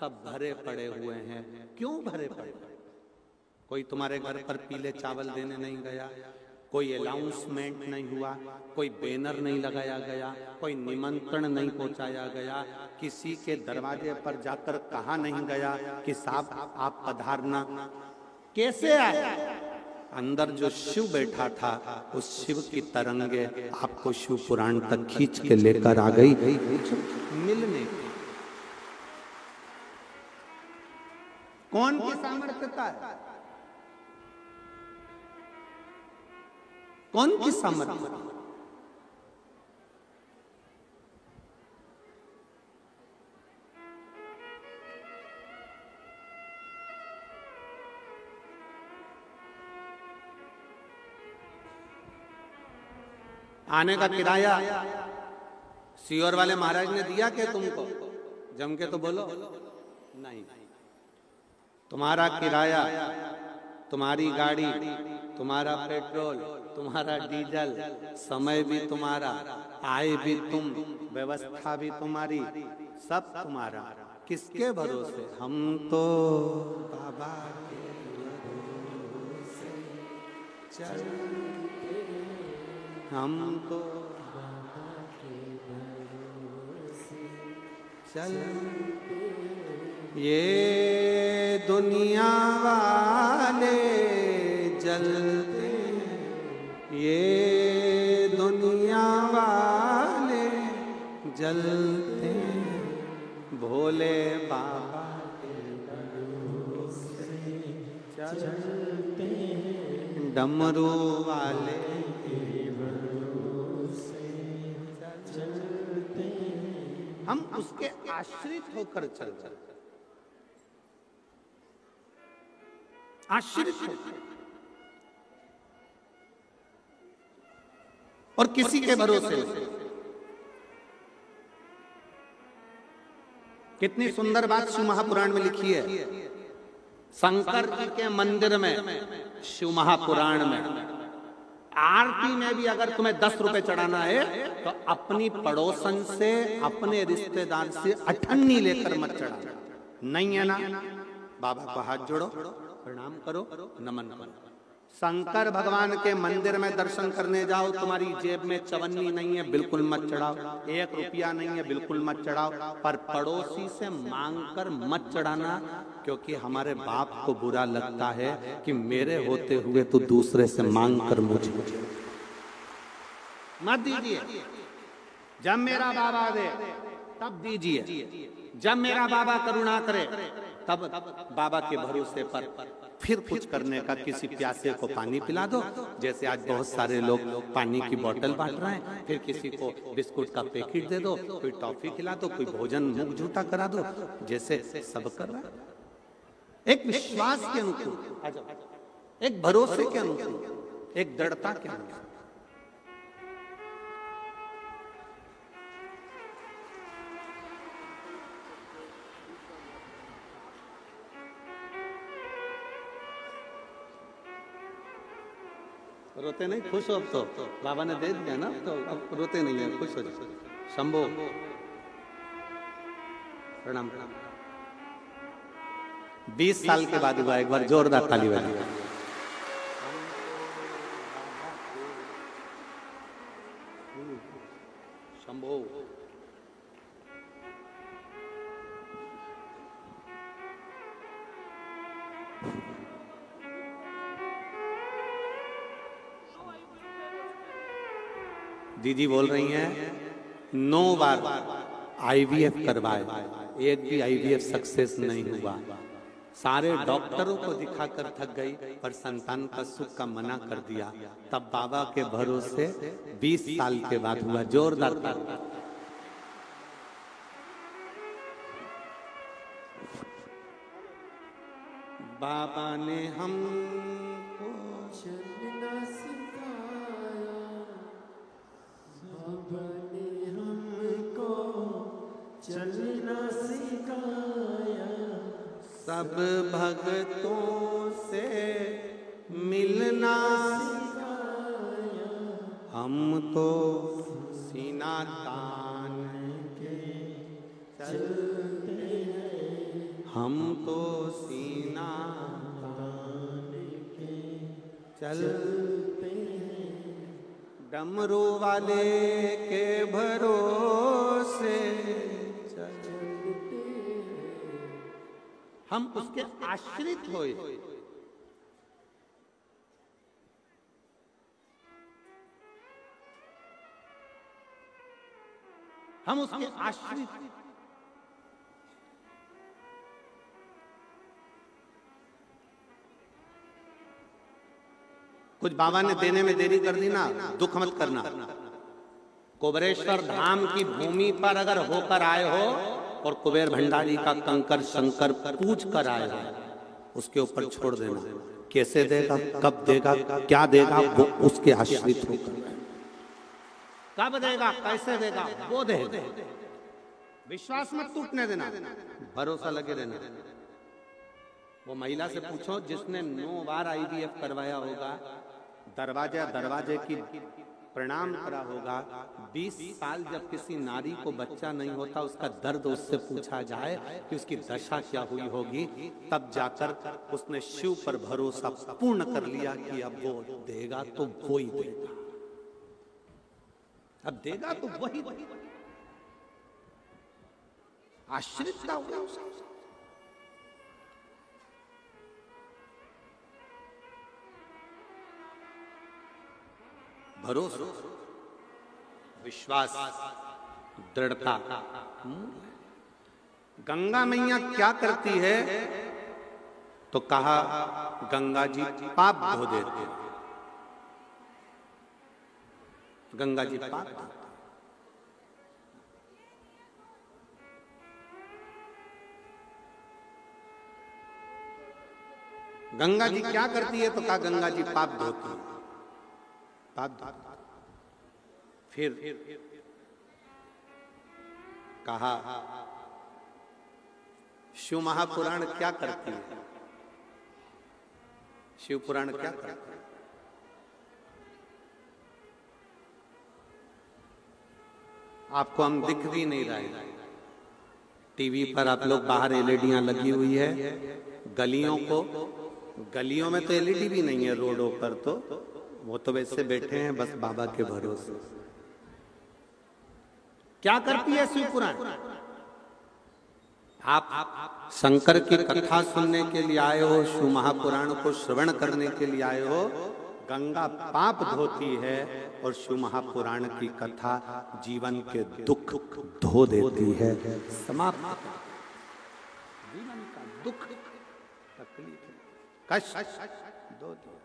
सब भरे पड़े हुए हैं। क्यों भरे पड़े? कोई तुम्हारे घर पर पीले चावल देने नहीं गया, कोई अनाउंसमेंट नहीं हुआ, कोई बैनर नहीं लगाया गया, कोई निमंत्रण नहीं पहुंचाया गया, किसी के दरवाजे पर जाकर कहा नहीं गया कि साहब आप पधारना। कैसे आए? अंदर जो शिव बैठा था उस शिव की तरंगे आपको शिव पुराण तक खींच के लेकर आ गई मिलने की। कौन की सामर्थ्यता है? कौन की सामर्थ्य? आने का किराया सीहोर वाले महाराज ने दिया क्या तुमको? जम के तो बोलो। नहीं, तुम्हारा किराया, तुम्हारी गाड़ी, तुम्हारा पेट्रोल, तुम्हारा डीजल, समय भी तुम्हारा, आय भी तुम, व्यवस्था भी तुम्हारी, सब तुम्हारा। किसके भरोसे? हम तो बाबा के भरोसे चलते, हम तो बाबा के भरोसे चलते। ये दुनिया वाले जलते, ये दुनिया वाले जलते, भोले बाबा के भरोसे चलते, डमरू वाले के भरोसे चलते। हम उसके आश्रित होकर चलते, आश्रित होकर, और किसी के भरोसे। कितनी सुंदर बात शिव महापुराण में लिखी है। शंकर जी के मंदिर में, शिव महापुराण में, आरती में भी अगर तुम्हें 10 रुपए चढ़ाना है तो अपनी पड़ोसन से, अपने रिश्तेदार से अठन्नी लेकर मत चढ़ाना। नहीं है ना? बाबा को हाथ जोड़ो, प्रणाम करो, नमन करो। शंकर भगवान के मंदिर में दर्शन करने जाओ, तुम्हारी जेब में चवन्नी नहीं है, बिल्कुल मत चढ़ाओ। 1 रुपया नहीं है, बिल्कुल मत चढ़ाओ। पर पड़ोसी से मांगकर मत चढ़ाना, क्योंकि हमारे बाप को बुरा लगता है कि मेरे होते हुए तो दूसरे से मांग कर मुझे मत दीजिए। जब मेरा बाबा दे तब दीजिए, जब मेरा बाबा करुणा करे तब बाबा के भरोसे पर फिर कुछ करने का, किसी प्यासे को पानी पिला दो, जैसे आज बहुत सारे लोग पानी की बोतल बांट रहे हैं, फिर किसी को बिस्कुट का पैकेट दे दो, कोई टॉफी खिला दो, कोई भोजन मुख झूठा करा दो, जैसे सब कर रहा है। एक विश्वास के अनुकूल, एक भरोसे के अनुकूल, एक दृढ़ता के अनुकूल। रोते नहीं, खुश हो अब तो बाबा ने दे दिया ना, तो अब रोते नहीं है, खुश हो जाओ। शंभो प्रणाम। 20 साल के बाद हुआ, एक बार जोरदार ताली बजाओ। शंभो दीदी बोल रही हैं 9 बार आईवीएफ करवाए, एक भी आईवीएफ सक्सेस नहीं हुआ। सारे डॉक्टरों को दिखाकर थक गई, पर संतान का सुख का मना कर दिया। तब बाबा के भरोसे 20 साल के बाद हुआ। जोरदार ताली। बाबा ने हमको चलना सिखाया, बाबा ने हमको चलना सिखाया, सब भक्तों से मिलना सिखाया, हम तो सीना तान के चलते हैं, हम तो सीना तान के चलते हैं, डमरू वाले के भरोसे चलते हैं, हम उसके आश्रित होए। हम उसके आश्रित। कुछ बाबा ने देने में देरी कर दी ना, दुख मत करना। कुबेरेश्वर धाम की भूमि पर अगर होकर आए हो और कुबेर भंडारी का कंकर शंकर पूछ कर आए हो, उसके ऊपर छोड़ देना। कैसे देगा, कब देगा, क्या देगा, वो उसके आश्रित होकर। कब देगा, कैसे देगा, वो देगा। विश्वास मत टूटने देना, भरोसा लगे रहना। वो महिला से पूछो जिसने 9 बार आईवीएफ करवाया होगा, दरवाजे की प्रणाम करा होगा, 20 साल जब किसी नारी को बच्चा नहीं होता, उसका दर्द उससे पूछा जाए कि उसकी दशा क्या हुई होगी, तब जाकर उसने शिव पर भरोसा पूर्ण कर लिया कि अब वो देगा तो वो ही देगा, अब देगा तो वही देगा। आश्रितता हुआ उसका। भरोसा, विश्वास, दृढ़ता। गंगा मैया क्या करती है तो कहा गंगा जी पाप धो देते। गंगा जी पाप धो। गंगा जी क्या करती है तो कहा गंगा जी पाप धोती है। फिर कहा शिव महापुराण क्या करती है, शिव पुराण क्या करता है। आपको हम दिख भी नहीं रहे, टीवी पर आप लोग बाहर एलईडियां लगी हुई है, गलियों में तो एलईडी भी नहीं है, रोडों पर तो वो तो वैसे बैठे हैं बस बाबा के भरोसे। क्या करती है शिव पुराण? आप शंकर की कथा सुनने के लिए आए हो, शिव महापुराण को श्रवण करने के लिए आए हो। गंगा पाप धोती है और शिव महापुराण की कथा जीवन के दुख धो देती है, समाप्त। जीवन का दुख तकलीफ कष्ट दो दिया।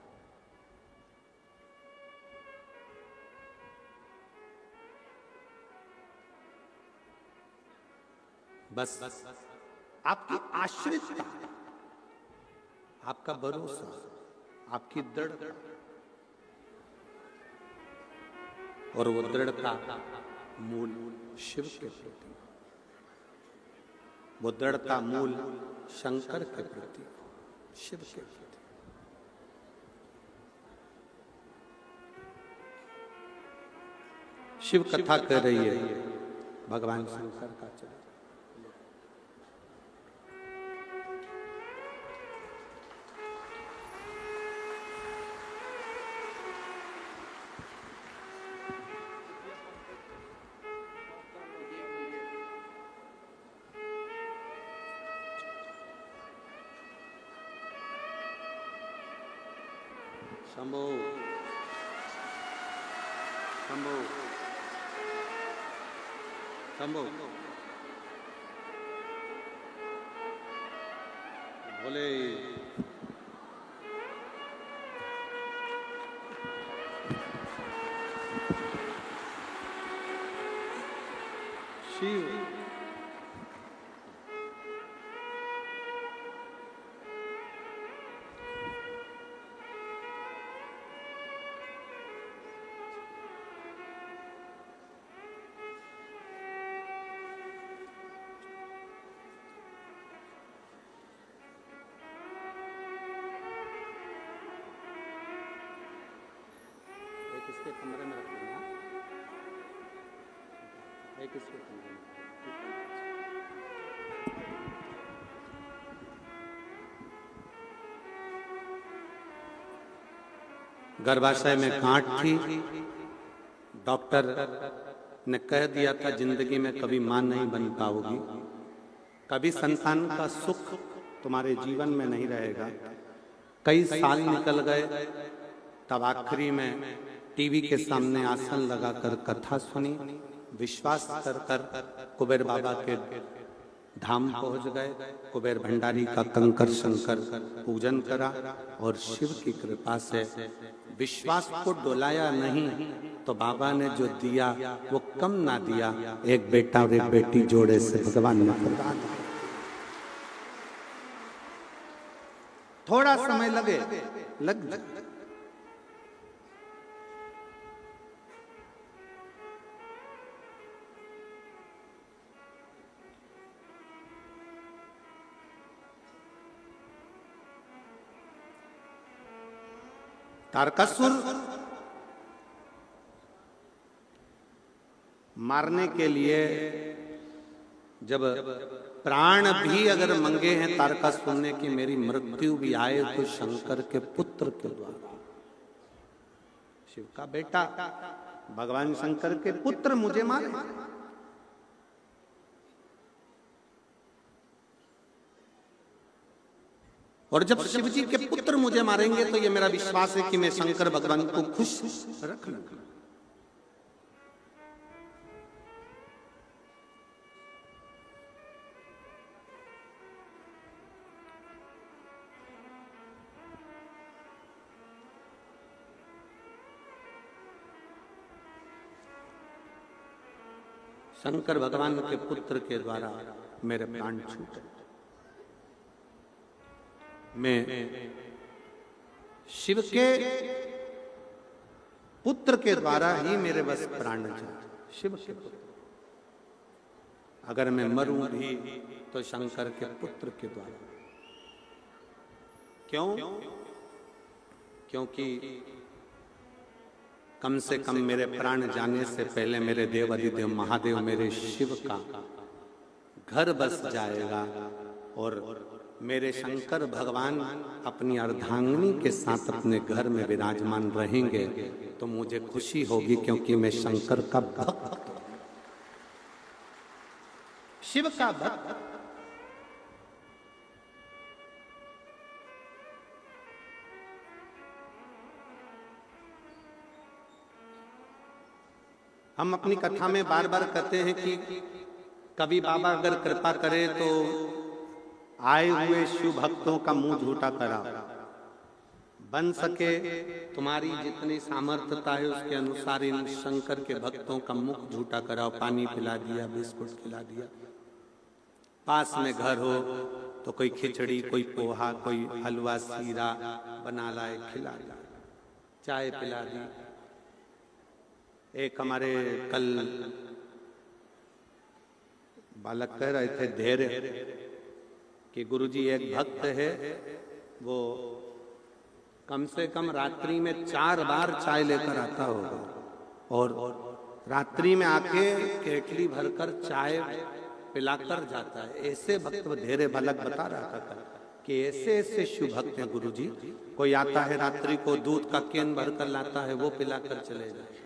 बस आपकी आश्रितता, आपका भरोसा, आपकी दृढ़ता, और वो दृढ़ता मूल शिव के प्रति, वो दृढ़ता मूल शंकर के प्रति, शिव के प्रति। शिव कथा कर रही है भगवान शंकर का चरित्र। शंभो शंभो शंभो बोले शिव। इसके कमरे में रख देना, एक इसके कमरे में। गर्भाशय में गांठ थी, डॉक्टर ने कह दिया था जिंदगी में कभी मां नहीं बन पाओगी, कभी संतान का सुख तुम्हारे जीवन में नहीं रहेगा। कई साल निकल गए, तब आखिरी में टीवी के सामने आसन लगाकर कथा सुनी, विश्वास कर कर कुबेर बाबा के धाम पहुंच गए। कुबेर भंडारी का कंकर शंकर पूजन करा और शिव की कृपा से विश्वास को डोलाया नहीं तो बाबा ने जो दिया वो कम ना दिया, एक बेटा और एक बेटी जोड़े से भगवान ने प्रदान। थोड़ा समय लगे लग तारकासुर मारने के लिए जब प्राण भी अगर मंगे हैं तारकासुर ने कि मेरी मृत्यु भी आए तो शंकर के पुत्र के द्वारा, शिव का बेटा भगवान शंकर के पुत्र मुझे मारे। और जब शिव जी के पुत्र मुझे मारेंगे तो ये मेरा विश्वास है कि मैं शंकर भगवान को खुश रख लूंगा। शंकर भगवान के पुत्र के द्वारा मेरे प्राण छूटे। मैं शिव के पुत्र के द्वारा ही मेरे बस प्राण जाते, शिव के पुत्र। अगर मैं मरूं भी तो शंकर के पुत्र के द्वारा। क्यों? क्योंकि कम से कम मेरे प्राण जाने से पहले मेरे देव अधिदेव महादेव मेरे शिव का घर बस जाएगा और मेरे शंकर भगवान अपनी अर्धांगिनी के साथ अपने घर में विराजमान रहेंगे तो मुझे खुशी होगी, क्योंकि मैं शंकर का भक्त, शिव का भक्त। हम अपनी कथा में बार बार कहते हैं कि कभी बाबा अगर कृपा करे तो आए हुए शिव भक्तों का मुंह झूठा करा, बन सके तुम्हारी जितनी सामर्थ्यता है उसके अनुसार इन शंकर के भक्तों का मुख झूठा कराओ। पानी पिला दिया, बिस्कुट खिला दिया। पास में घर हो तो कोई खिचड़ी, कोई पोहा, कोई हलवा सीरा बना लाए, खिला लाए, चाय पिला दी। एक हमारे कल बालक कह रहे थे धैर्य कि गुरुजी एक भक्त है, वो कम से कम रात्रि में 4 बार चाय लेकर आता होगा और रात्रि में आके केटली भरकर चाय पिलाकर जाता है। ऐसे भक्त धैर्य बालक बता रहा था कि ऐसे ऐसे शिव भक्त हैं गुरुजी। कोई आता है रात्रि को दूध का केन भरकर लाता है, वो पिलाकर चले जाए।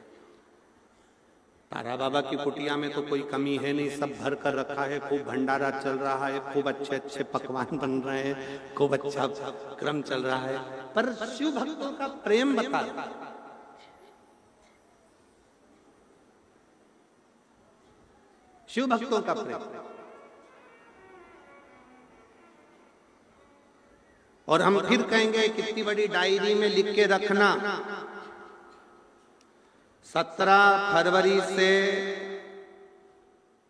तारा बाबा की कुटिया में तो कोई कमी है नहीं, सब भर कर रखा है, खूब भंडारा चल रहा है, खूब अच्छे अच्छे पकवान बन रहे हैं, खूब अच्छा क्रम चल रहा है। पर शिव भक्तों का प्रेम बता, शिव भक्तों का प्रेम। और हम फिर कहेंगे कितनी बड़ी डायरी में लिख के रखना, 17 फरवरी से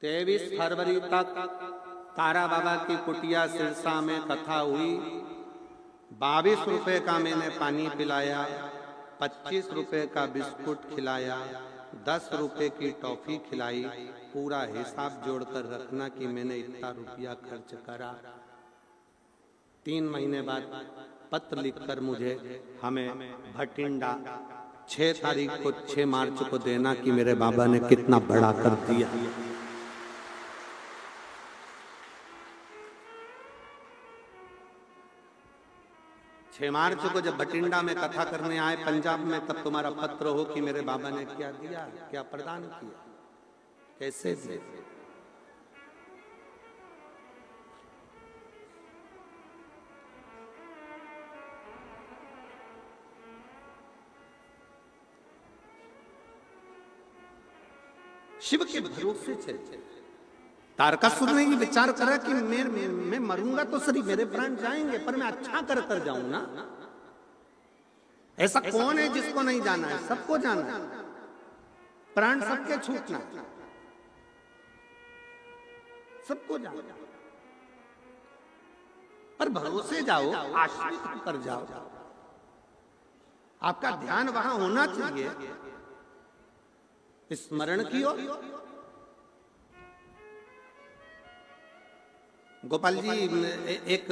23 फरवरी तक तारा बाबा की कुटिया सिरसा में कथा हुई। 22 रुपए का मैंने पानी पिलाया, 25 रुपए का बिस्कुट खिलाया, 10 रुपए की टॉफी खिलाई। पूरा हिसाब जोड़कर रखना कि मैंने इतना रुपया खर्च करा। 3 महीने बाद पत्र लिखकर मुझे हमें भटिंडा 6 तारीख को 6 मार्च को देना कि मेरे बाबा ने कितना बड़ा कर दिया। छह मार्च को जब भटिंडा में कथा करने आए पंजाब में, तब तुम्हारा पत्र हो कि मेरे बाबा ने क्या दिया, क्या प्रदान किया, कैसे दिया। शिव के भरोसे चले। तारकासुर ने विचार करा कि मैं मरूंगा तो सही, मेरे प्राण जाएंगे, पर मैं अच्छा कर कर जाऊं ना। ऐसा कौन है जिसको नहीं जाना है? सबको जाना है, प्राण सबके छूटना, सबको जाना। पर भरोसे जाओ, आश्रित कर जाओ। आपका ध्यान वहां होना चाहिए, स्मरण कियो। गोपाल जी, एक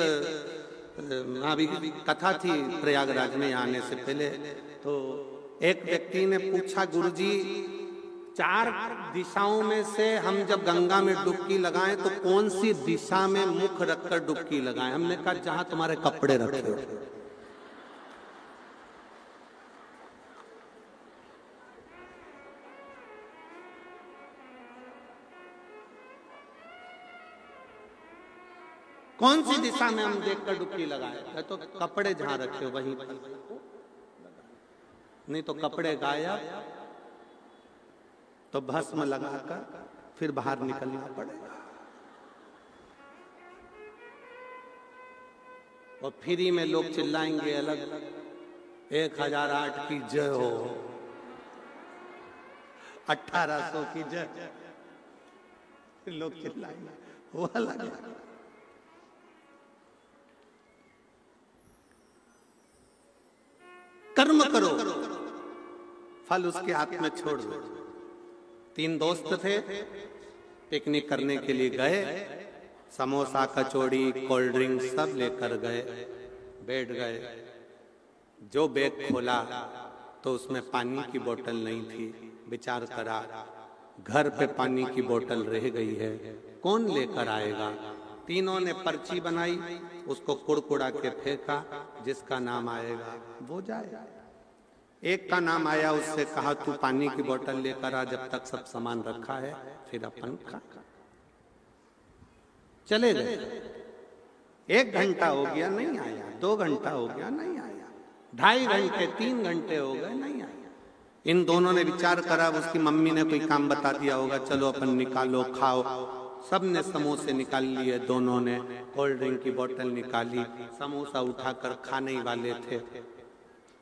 अभी कथा थी प्रयागराज में आने से पहले, तो एक व्यक्ति ने पूछा, गुरुजी 4 दिशाओं में से हम जब गंगा में डुबकी लगाएं तो कौन सी दिशा में मुख रखकर डुबकी लगाएं? हमने कहा जहां तुम्हारे कपड़े रखे हो। कौन सी दिशा में हम देखकर डुबकी लगाए? तो कपड़े जहां रखे हो वहीं पर, नहीं तो कपड़े गायब, तो भस्म लगाकर फिर बाहर निकलना पड़ेगा। और फ्री में लोग चिल्लाएंगे अलग, 1008 की जय हो, 1800 की जय, लोग चिल्लाएंगे, वो अलग। कर्म करो, फल उसके हाथ में छोड़ दो। 3 दोस्त थे, पिकनिक करने के लिए गए, समोसा, कचौड़ी, कोल्ड ड्रिंक सब लेकर गए, बैठ गए। जो बैग खोला तो उसमें पानी की बोतल नहीं थी। विचार करा, घर पे पानी की बोतल रह गई है, कौन लेकर आएगा? तीनों ने पर्ची बनाई, उसको कुड़कुड़ा के फेंका, जिसका नाम आएगा वो जाए। एक का नाम आया, उससे कहा तू पानी की बोतल लेकर आ, जब तक सब सामान रखा है फिर अपन खा। चले गए। 1 घंटा हो गया नहीं आया, 2 घंटा हो गया नहीं आया, 2.5 घंटे 3 घंटे हो गए नहीं आया। इन दोनों ने विचार करा, उसकी मम्मी ने कोई काम बता दिया होगा, चलो अपन निकालो खाओ। सब ने समोसे निकाल लिए, दोनों ने कोल्ड ड्रिंक की बोतल निकाली, समोसा उठाकर खाने वाले थे।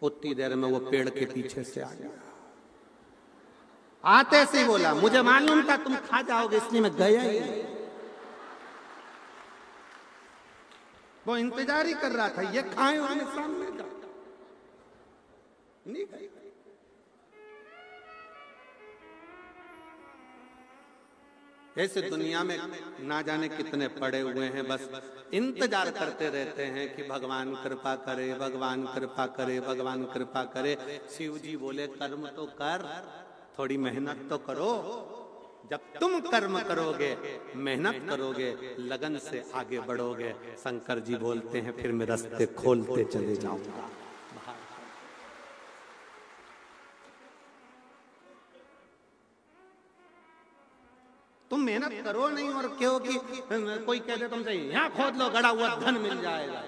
उतनी देर में वो पेड़ के पीछे से आ गया। आते से ही बोला, मुझे मालूम था तुम खा जाओगे इसलिए मैं गया ही नहीं। वो इंतजार ही कर रहा था ये खाए और मैं सामने जाऊं, नहीं गई। ऐसे दुनिया में ना जाने कितने पड़े हुए हैं, बस इंतजार करते रहते हैं कि भगवान कृपा करे, भगवान कृपा करे, भगवान कृपा करे। शिव जी बोले कर्म तो कर, थोड़ी मेहनत तो करो। जब तुम कर्म करोगे, मेहनत करोगे, लगन से आगे बढ़ोगे, शंकर जी बोलते हैं फिर मैं रास्ते खोलते चले जाऊंगा। तुम मेहनत करो नहीं और क्यों कि कोई कह दे तुमसे यहां खोद लो गड़ा हुआ धन मिल जाएगा,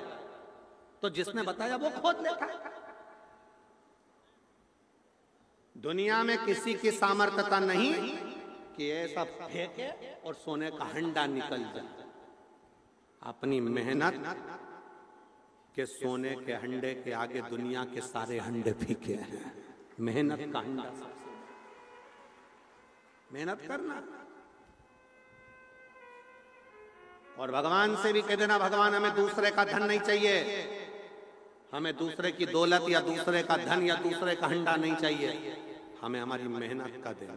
तो जिसने बताया वो खोद लेता। दुनिया में किसी की सामर्थ्यता नहीं कि ऐसा फेंके और सोने का हंडा निकल जाए। अपनी मेहनत के सोने के हंडे के आगे दुनिया के सारे हंडे फीके हैं। मेहनत का हंडा सबसे, मेहनत करना। और भगवान से भी कह देना, भगवान हमें दूसरे का धन नहीं चाहिए, हमें दूसरे की दौलत या दूसरे का धन या दूसरे का हंडा नहीं चाहिए, हमें हमारी मेहनत का देना।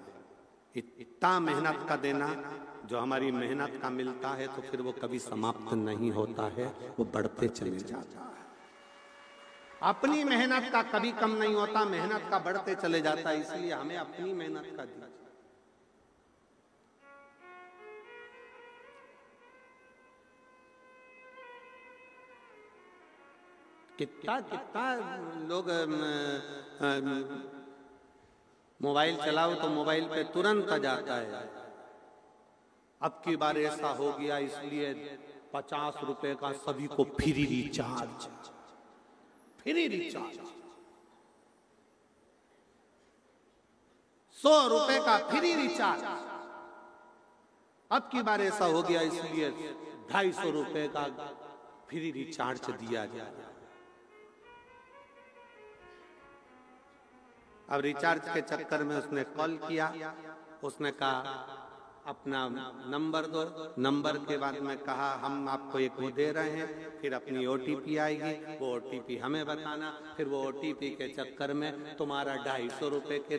इतना मेहनत का देना जो हमारी मेहनत का मिलता है तो फिर वो कभी समाप्त नहीं होता है, वो बढ़ते चले जाता है। अपनी मेहनत का कभी कम नहीं होता, मेहनत का बढ़ते चले जाता है। इसलिए हमें अपनी मेहनत का दीजिए। कितना कितना लोग मोबाइल चलाओ तो मोबाइल पे तुरंत आ जाता है, अब की बार ऐसा हो गया इसलिए 50 रुपए का सभी को फ्री रिचार्ज, फ्री रिचार्ज, 100 रुपए का फ्री रिचार्ज। अब की बार ऐसा हो गया इसलिए 250 रुपए का फ्री रिचार्ज दिया जाए। अब रिचार्ज के चक्कर में उसने कॉल किया, उसने कहा अपना नंबर दो, नंबर के बाद में कहा हम आपको एक वो दे रहे हैं, फिर अपनी ओटीपी आएगी, वो ओटीपी हमें बताना, फिर वो ओटीपी के चक्कर में तुम्हारा 250 रुपए के